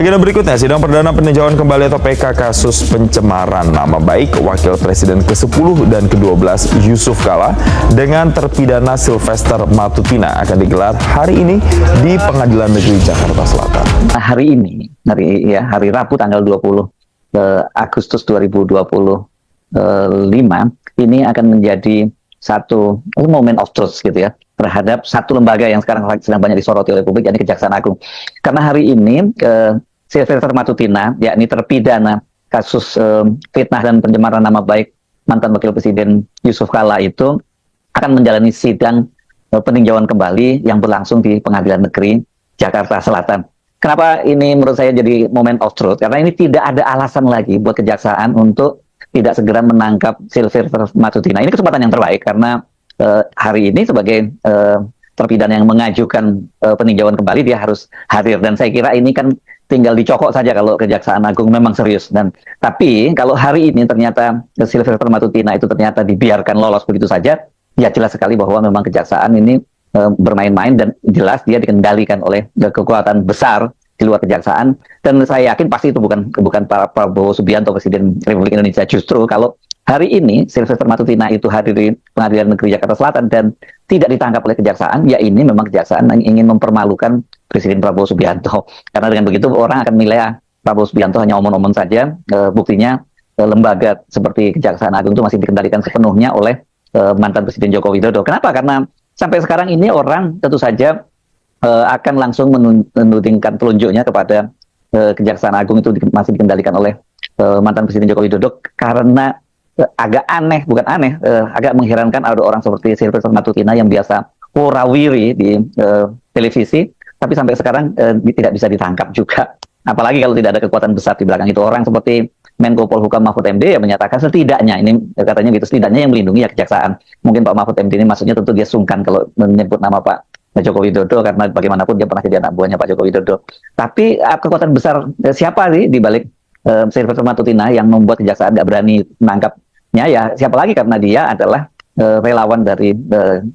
Agenda berikutnya, sidang perdana peninjauan kembali atau PK kasus pencemaran nama baik Wakil Presiden ke-10 dan ke-12 Yusuf Kala dengan terpidana Sylvester Matutina akan digelar hari ini di Pengadilan Negeri Jakarta Selatan. Hari ini, hari Rabu tanggal 20 Agustus 2025, ini akan menjadi satu moment of truth gitu ya, terhadap satu lembaga yang sekarang sedang banyak disoroti oleh publik, yakni Kejaksaan Agung. Karena hari ini Sylvester Matutina, yakni terpidana kasus fitnah dan pencemaran nama baik mantan Wakil Presiden Yusuf Kala itu akan menjalani sidang peninjauan kembali yang berlangsung di Pengadilan Negeri Jakarta Selatan. Kenapa ini menurut saya jadi moment of truth? Karena ini tidak ada alasan lagi buat kejaksaan untuk tidak segera menangkap Sylvester Matutina. Ini kesempatan yang terbaik karena hari ini sebagai terpidana yang mengajukan peninjauan kembali dia harus hadir, dan saya kira ini kan tinggal dicokok saja kalau Kejaksaan Agung memang serius. Dan tapi kalau hari ini ternyata Sylvester Matutina itu ternyata dibiarkan lolos begitu saja, ya jelas sekali bahwa memang Kejaksaan ini bermain-main, dan jelas dia dikendalikan oleh kekuatan besar di luar Kejaksaan. Dan saya yakin pasti itu bukan Pak Prabowo Subianto, Presiden Republik Indonesia. Justru kalau hari ini Sylvester Matutina itu hadir di Pengadilan Negeri Jakarta Selatan dan tidak ditangkap oleh Kejaksaan, ya ini memang Kejaksaan yang ingin mempermalukan Presiden Prabowo Subianto. Karena dengan begitu orang akan menilai Prabowo Subianto hanya omong-omong saja. Buktinya lembaga seperti Kejaksaan Agung itu masih dikendalikan sepenuhnya oleh mantan Presiden Joko Widodo. Kenapa? Karena sampai sekarang ini orang tentu saja akan langsung menudingkan telunjuknya kepada Kejaksaan Agung itu masih dikendalikan oleh mantan Presiden Joko Widodo, karena agak aneh, bukan aneh, agak mengherankan ada orang seperti Sylvester Matutina yang biasa warawiri di televisi, tapi sampai sekarang tidak bisa ditangkap juga. Apalagi kalau tidak ada kekuatan besar di belakang itu. Orang seperti Menko Polhukam Mahfud MD yang menyatakan setidaknya, ini katanya gitu, setidaknya yang melindungi ya Kejaksaan. Mungkin Pak Mahfud MD ini maksudnya tentu dia sungkan kalau menyebut nama Pak Joko Widodo, karena bagaimanapun dia pernah jadi anak buahnya Pak Joko Widodo. Tapi kekuatan besar siapa sih di balik Sylvester Matutina yang membuat Kejaksaan nggak berani menangkapnya? Ya siapa lagi, karena dia adalah relawan dari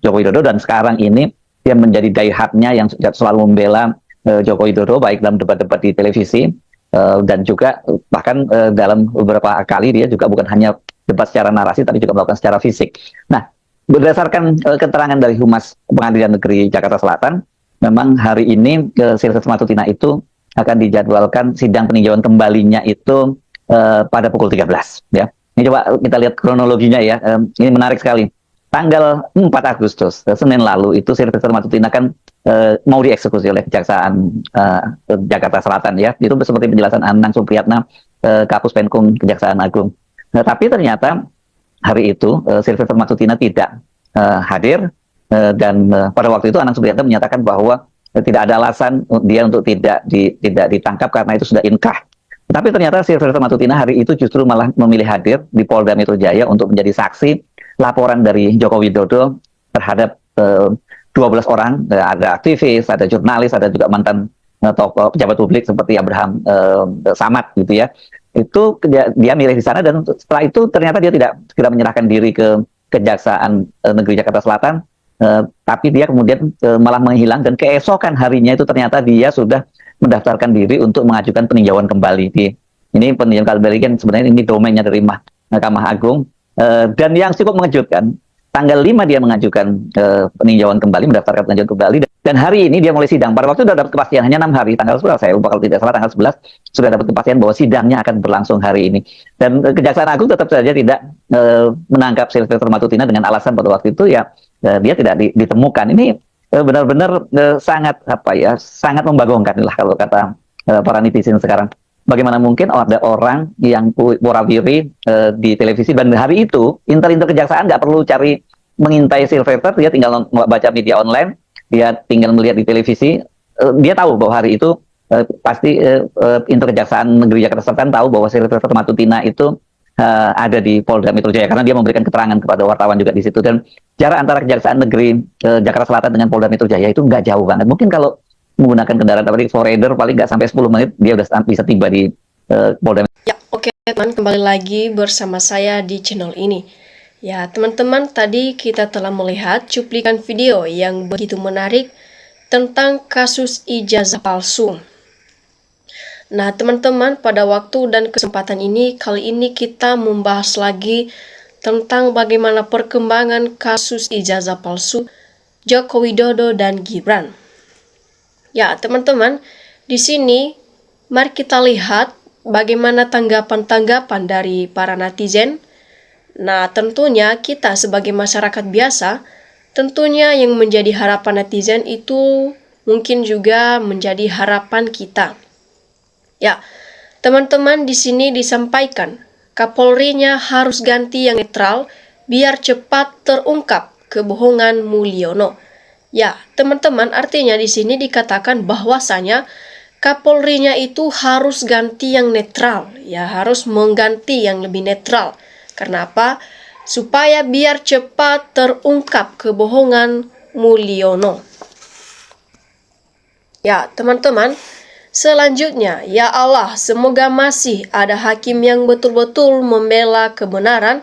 Joko Widodo, dan sekarang ini dia menjadi die-hardnya yang selalu membela Joko Widodo, baik dalam debat-debat di televisi dan juga bahkan dalam beberapa kali dia juga bukan hanya debat secara narasi, tapi juga melakukan secara fisik. Nah, berdasarkan keterangan dari Humas Pengadilan Negeri Jakarta Selatan, memang hari ini Sylvester Matutina itu akan dijadwalkan sidang peninjauan kembalinya itu pada pukul 13. Ya. Ini coba kita lihat kronologinya ya. Ini menarik sekali. Tanggal 4 Agustus, Senin lalu, itu Sylvester Matutina kan mau dieksekusi oleh Kejaksaan Jakarta Selatan ya. Itu seperti penjelasan Anang Supriyatna, Kapus Penkum Kejaksaan Agung. Nah, tapi ternyata hari itu Sylvester Matutina tidak hadir, dan pada waktu itu Anang Supriyatna menyatakan bahwa tidak ada alasan dia untuk tidak ditangkap karena itu sudah inkrah. Tapi ternyata Sylvester Matutina hari itu justru malah memilih hadir di Polda Metro Jaya untuk menjadi saksi laporan dari Joko Widodo terhadap 12 orang, ada aktivis, ada jurnalis, ada juga mantan tokoh pejabat publik seperti Abraham Samad gitu ya. Itu dia milih di sana, dan setelah itu ternyata dia tidak segera menyerahkan diri ke Kejaksaan Negeri Jakarta Selatan, tapi dia kemudian malah menghilang, dan keesokan harinya itu ternyata dia sudah mendaftarkan diri untuk mengajukan peninjauan kembali. Ini peninjauan kembali kan sebenarnya ini domainnya dari Mahkamah Agung, dan yang cukup mengejutkan, tanggal 5 dia mengajukan peninjauan kembali, mendaftarkan peninjauan kembali, dan hari ini dia mulai sidang. Pada waktu itu sudah dapat kepastian, hanya 6 hari, tanggal 11, saya lupa kalau tidak salah, tanggal 11 sudah dapat kepastian bahwa sidangnya akan berlangsung hari ini. Dan Kejaksaan Agung tetap saja tidak menangkap Sylvester Matutina dengan alasan pada waktu itu ya dia tidak ditemukan. Ini benar-benar sangat sangat membagongkan lah kalau kata para netizen sekarang. Bagaimana mungkin ada orang yang warawiri di televisi, dan hari itu intel-intel Kejaksaan nggak perlu mengintai Sylvester, dia tinggal baca media online, dia tinggal melihat di televisi, dia tahu bahwa hari itu pasti intel Kejaksaan Negeri Jakarta Selatan tahu bahwa Sylvester Matutina itu ada di Polda Metro Jaya, karena dia memberikan keterangan kepada wartawan juga di situ. Dan jarak antara Kejaksaan Negeri Jakarta Selatan dengan Polda Metro Jaya itu nggak jauh banget. Mungkin kalau menggunakan kendaraan apalagi forader paling nggak sampai 10 menit dia udah bisa tiba di Polda. Ya, oke teman, kembali lagi bersama saya di channel ini. Ya teman-teman, tadi kita telah melihat cuplikan video yang begitu menarik tentang kasus ijazah palsu. Nah, teman-teman, pada waktu dan kesempatan ini, kali ini kita membahas lagi tentang bagaimana perkembangan kasus ijazah palsu Joko Widodo dan Gibran. Ya, teman-teman, di sini mari kita lihat bagaimana tanggapan-tanggapan dari para netizen. Nah, tentunya kita sebagai masyarakat biasa, tentunya yang menjadi harapan netizen itu mungkin juga menjadi harapan kita. Ya, teman-teman, di sini disampaikan Kapolrinya harus ganti yang netral biar cepat terungkap kebohongan Mulyono. Ya, teman-teman, artinya di sini dikatakan bahwasanya Kapolrinya itu harus ganti yang netral, ya harus mengganti yang lebih netral. Karena apa? Supaya biar cepat terungkap kebohongan Mulyono. Ya, teman-teman, selanjutnya, ya Allah, semoga masih ada hakim yang betul-betul membela kebenaran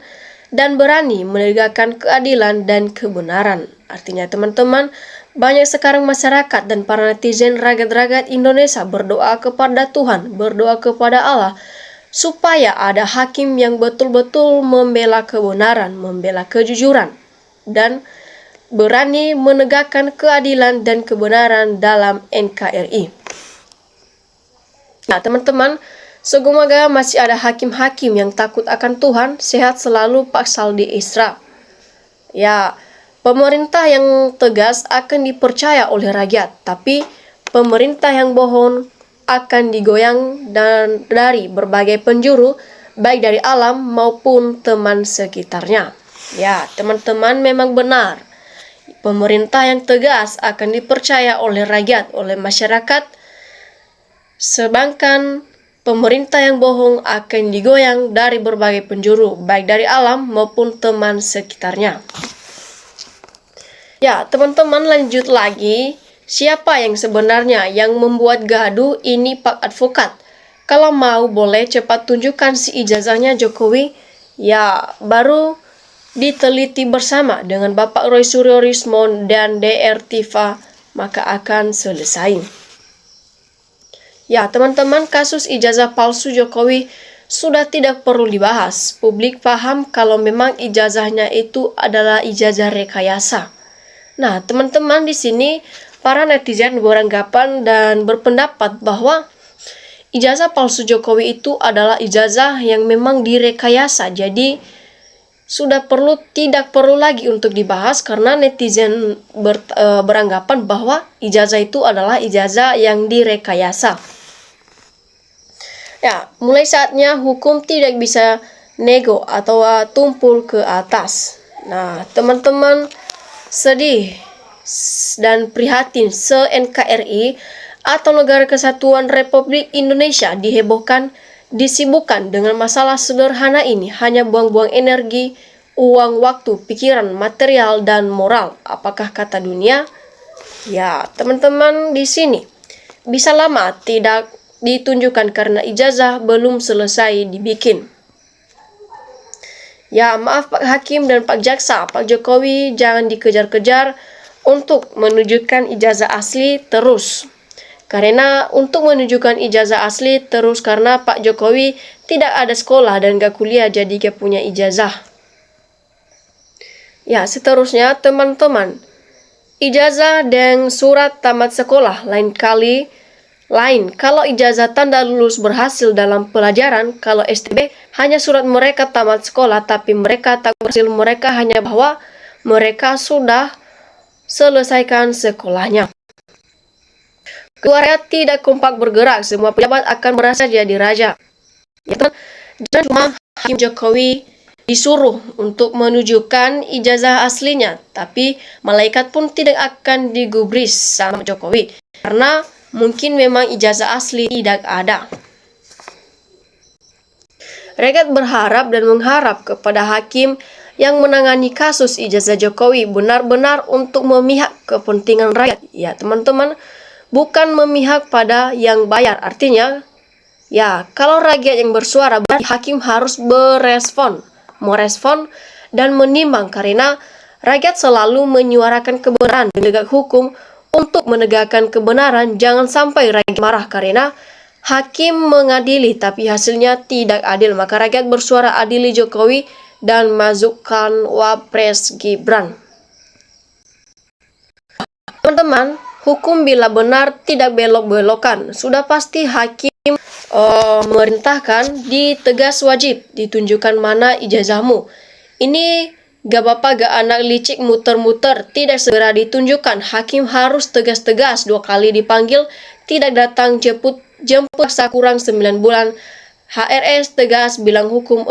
dan berani menegakkan keadilan dan kebenaran. Artinya, teman-teman, banyak sekarang masyarakat dan para netizen rakyat-rakyat Indonesia berdoa kepada Tuhan, berdoa kepada Allah, supaya ada hakim yang betul-betul membela kebenaran, membela kejujuran, dan berani menegakkan keadilan dan kebenaran dalam NKRI. Nah, teman-teman, semoga masih ada hakim-hakim yang takut akan Tuhan, sehat selalu Pak Saldi Isra. Ya, pemerintah yang tegas akan dipercaya oleh rakyat, tapi pemerintah yang bohong akan digoyang dan dari berbagai penjuru, baik dari alam maupun teman sekitarnya. Ya, teman-teman, memang benar. Pemerintah yang tegas akan dipercaya oleh rakyat, oleh masyarakat, sedangkan pemerintah yang bohong akan digoyang dari berbagai penjuru, baik dari alam maupun teman sekitarnya. Ya, teman-teman, lanjut lagi. Siapa yang sebenarnya yang membuat gaduh ini, Pak Advokat? Kalau mau boleh cepat tunjukkan si ijazahnya Jokowi. Ya, baru diteliti bersama dengan Bapak Roy Suryo Rismon dan DR Tifa, maka akan selesai. Ya, teman-teman, kasus ijazah palsu Jokowi sudah tidak perlu dibahas. Publik paham kalau memang ijazahnya itu adalah ijazah rekayasa. Nah, teman-teman, di sini para netizen beranggapan dan berpendapat bahwa ijazah palsu Jokowi itu adalah ijazah yang memang direkayasa. Jadi tidak perlu lagi untuk dibahas karena netizen beranggapan bahwa ijazah itu adalah ijazah yang direkayasa. Ya, mulai saatnya hukum tidak bisa nego atau tumpul ke atas. Nah, teman-teman, sedih dan prihatin se-NKRI atau Negara Kesatuan Republik Indonesia disibukkan dengan masalah sederhana ini, hanya buang-buang energi, uang, waktu, pikiran, material, dan moral. Apakah kata dunia? Ya, teman-teman, di sini bisa lama tidak ditunjukkan karena ijazah belum selesai dibikin. Ya, maaf Pak Hakim dan Pak Jaksa, Pak Jokowi jangan dikejar-kejar untuk menunjukkan ijazah asli terus. Karena untuk menunjukkan ijazah asli terus karena Pak Jokowi tidak ada sekolah dan gak kuliah jadi gak punya ijazah. Ya, seterusnya teman-teman, ijazah dan surat tamat sekolah lain kalau ijazah tanda lulus berhasil dalam pelajaran, kalau STB hanya surat mereka tamat sekolah tapi mereka tak berhasil, mereka hanya bahwa mereka sudah selesaikan sekolahnya. Keluarga tidak kompak bergerak, semua pejabat akan merasa jadi raja. Ya teman, jangan cuma Hakim Jokowi disuruh untuk menunjukkan ijazah aslinya, tapi malaikat pun tidak akan digubris sama Jokowi karena mungkin memang ijazah asli tidak ada. Rakyat berharap dan mengharap kepada hakim yang menangani kasus ijazah Jokowi benar-benar untuk memihak kepentingan rakyat. Ya teman-teman, bukan memihak pada yang bayar. Artinya, ya kalau rakyat yang bersuara, berarti hakim harus merespon dan menimbang karena rakyat selalu menyuarakan kebenaran. Penegak hukum untuk menegakkan kebenaran, jangan sampai rakyat marah karena Hakim mengadili tapi hasilnya tidak adil, maka rakyat bersuara adili Jokowi dan masukkan Wapres Gibran. Teman-teman, hukum bila benar tidak belok-belokan. Sudah pasti hakim memerintahkan ditegas wajib ditunjukkan mana ijazahmu. Ini gak bapak gak anak licik muter-muter, tidak segera ditunjukkan. Hakim harus tegas-tegas, 2 kali dipanggil, tidak datang jemput paksa kurang 9 bulan. HRS tegas bilang hukum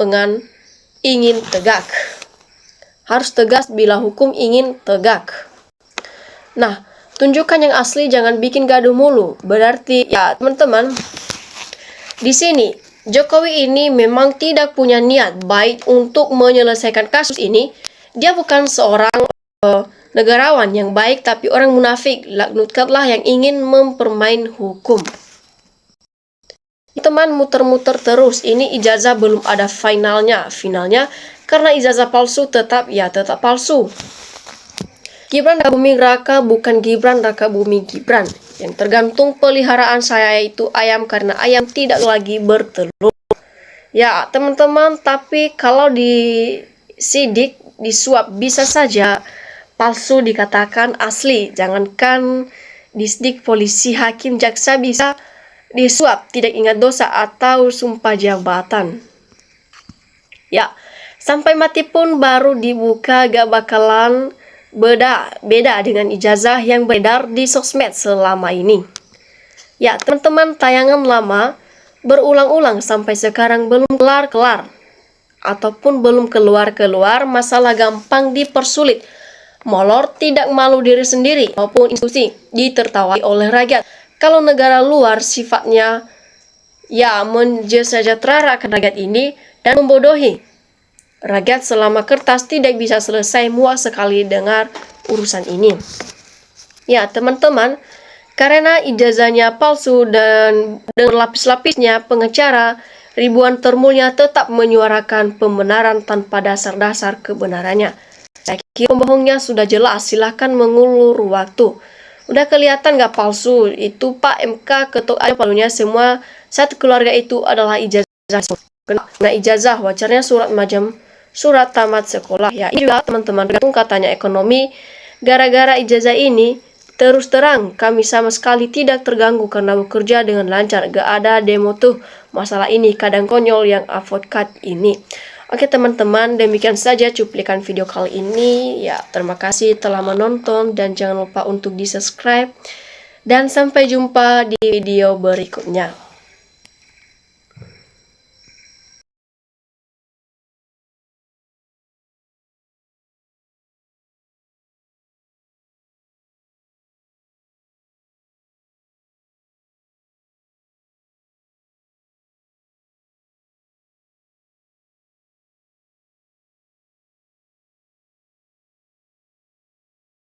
ingin tegak. Harus tegas bila hukum ingin tegak. Nah, tunjukkan yang asli, jangan bikin gaduh mulu. Berarti ya teman-teman, di sini Jokowi ini memang tidak punya niat baik untuk menyelesaikan kasus ini. Dia bukan seorang negarawan yang baik, tapi orang munafik, laknatlah yang ingin mempermain hukum. Teman, muter-muter terus. Ini ijazah belum ada finalnya karena ijazah palsu tetap palsu. Gibran Raka Buming Raka bukan Gibran Raka Buming Gibran. Yang tergantung peliharaan saya itu ayam, karena ayam tidak lagi bertelur. Ya teman-teman, tapi kalau disidik, disuap, bisa saja palsu dikatakan asli. Jangankan disidik, polisi, hakim, jaksa bisa disuap, tidak ingat dosa atau sumpah jabatan. Ya, sampai mati pun baru dibuka, gak bakalan beda dengan ijazah yang beredar di sosmed selama ini. Ya teman-teman, tayangan lama berulang-ulang sampai sekarang belum kelar-kelar ataupun belum keluar-keluar, masalah gampang dipersulit. Molor tidak malu diri sendiri maupun institusi, ditertawai oleh rakyat. Kalau negara luar sifatnya ya mensejahterakan rakyat ini dan membodohi rakyat selama kertas tidak bisa selesai, muak sekali dengar urusan ini. Ya teman-teman, karena ijazahnya palsu dan dengan lapis-lapisnya pengacara, ribuan termulnya tetap menyuarakan pembenaran tanpa dasar-dasar kebenarannya. Saya kira pembohongnya sudah jelas, silahkan mengulur waktu. Udah kelihatan gak palsu? Itu Pak MK ketok ada palunya, semua satu keluarga itu adalah ijazah. Nah ijazah wajarnya surat tamat sekolah. Ya ini juga teman-teman, tergantung katanya ekonomi. Gara-gara ijazah ini terus terang kami sama sekali tidak terganggu karena bekerja dengan lancar. Gak ada demo tuh masalah ini, kadang konyol yang advokat ini. Oke teman-teman, demikian saja cuplikan video kali ini. Ya terima kasih telah menonton dan jangan lupa untuk di subscribe. Dan sampai jumpa di video berikutnya.